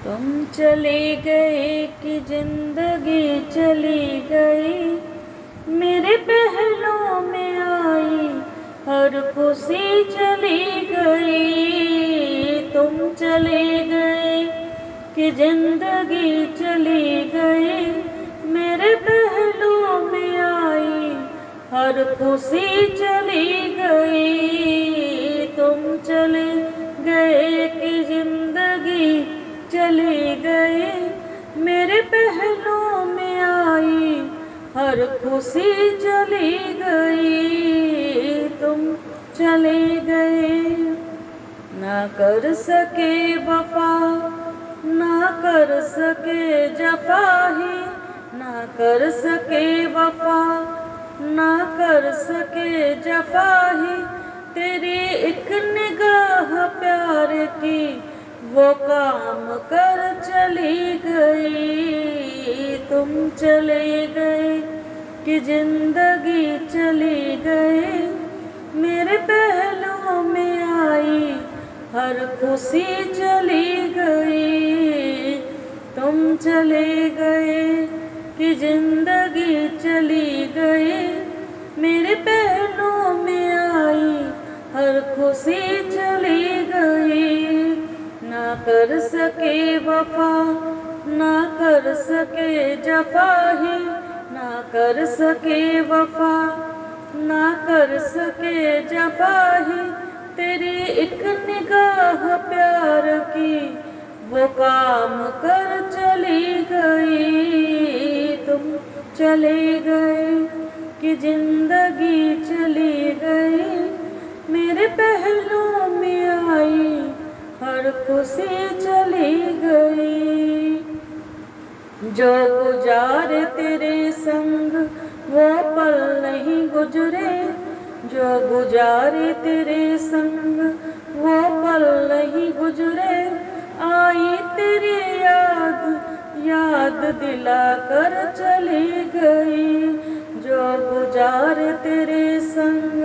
तुम चले गए कि जिंदगी चली गई, मेरे पहलू में आई हर खुशी चली गई। तुम चले गए कि जिंदगी चली गई, मेरे पहलू में आई हर खुशी चली गई। तुम चले गए कि जिंदगी चली गई, मेरे पहलू में आई हर खुशी चली गई। तुम चले गए, ना कर सके वफा, ना कर सके जफा ही, ना कर सके वफा, ना कर सके जफा ही। तेरी एक निगाह प्यार की वो काम कर चली गई। तुम चले गए कि जिंदगी चली गई, मेरे पहलू में आई हर खुशी चली गई। तुम चले गए कि जिंदगी चली गई, मेरे पहलू में आई हर खुशी चली गई। ना कर सके वफा, ना कर सके जफा ही, ना कर सके वफा, ना कर सके जफा ही। तेरी एक निगाह प्यार की वो काम कर चली गई। तुम चले गए कि जिंदगी चली गई, मेरे पहलू में आई हर खुशी चली गई। जो गुजारे तेरे संग वो पल नहीं गुजरे, जो गुजारे तेरे संग वो पल नहीं गुजरे। आई तेरी याद, याद दिला कर चली गई। जो गुजारे तेरे संग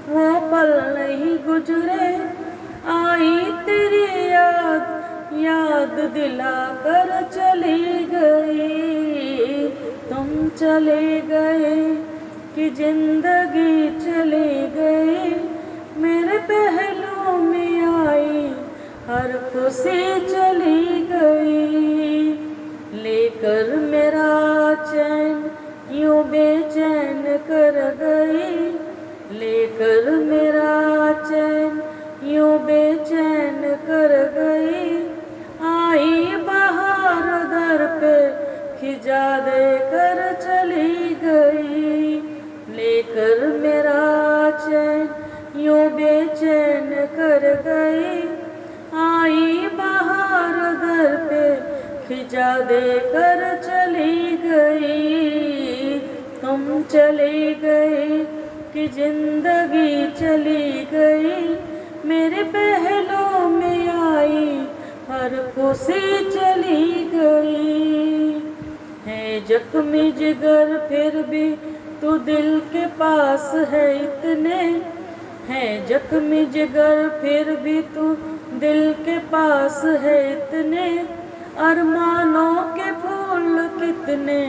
वो पल नहीं गुजरे, आई तेरी याद, याद दिला कर चली गई। तुम चले गए कि जिंदगी चली गई, मेरे पहलू में आई हर खुशी चली गई। लेकर मेरा चैन यूं बेचैन कर गई, लेकर मेरा चैन यूं बेचैन कर गई। आई बाहर दर पे खिजा दे कर चली गई। लेकर मेरा चैन यूं बेचैन कर गई, आई बाहर दर पे खिजा दे कर चली गई। तुम चले गए कि जिंदगी चली गई, मेरे पहलू में आई हर खुशी चली गई। है जख्मी जिगर फिर भी तू दिल के पास है इतने, है जख्मी जिगर फिर भी तू दिल के पास है इतने। अरमानों के फूल कितने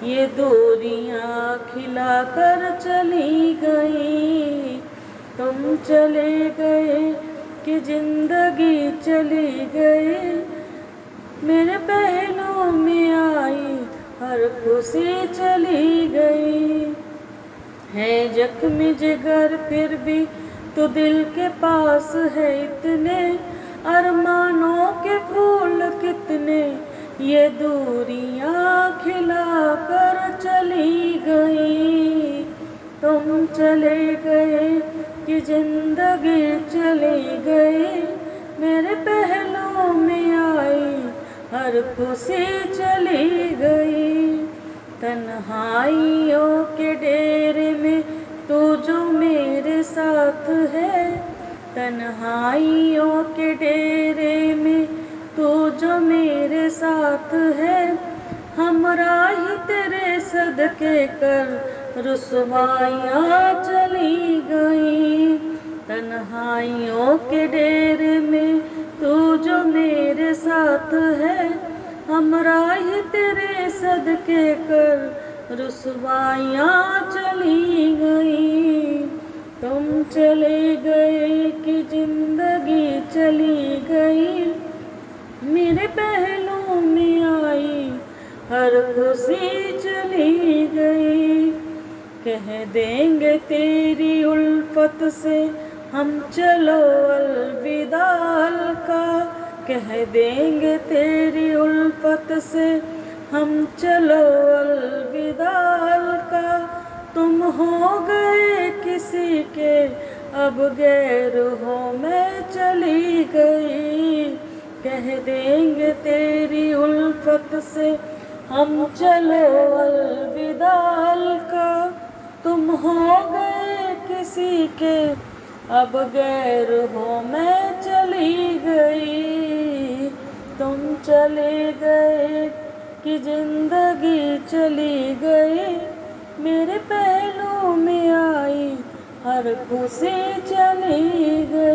ये दूरियां खिला कर चली गई। तुम चले गए कि जिंदगी चली गई, मेरे पहलू में आई हर खुशी चली गई। है जख्मी जिगर फिर भी तो दिल के पास है इतने। अरमानों के फूल कितने ये दूरियां खिला कर चली गई। तुम चले गए कि जिंदगी चली गई, मेरे पहलू में आई हर खुशी चली गई। तन्हाइयों के डेरे में तू जो मेरे साथ है, तन्हाइयों के डेरे में तू जो मेरे साथ है। हमराही तेरे सदके कर रुसवाइयाँ चली गई। तन्हाइयों के डेरे में तू जो मेरे साथ है, हमरा ही तेरे सदके कर रुसवाइयाँ चली गई। तुम चले गए कि जिंदगी चली गई, मेरे पहलू में आई हर खुशी चली गई। कह देंगे तेरी उल्फत से हम चलो अलविदा अलका, कह देंगे तेरी उल्फत से हम चलो अलविदा अलका। तुम हो गए किसी के अब गैर हो मैं चली गई, कह देंगे तेरी उल्फत से हम चलो अलविदा अलका। तुम हो गए किसी के अब गैर हो मैं चली गई। तुम चले गए कि जिंदगी चली गई, मेरे पहलू में आई हर खुशी चली गई।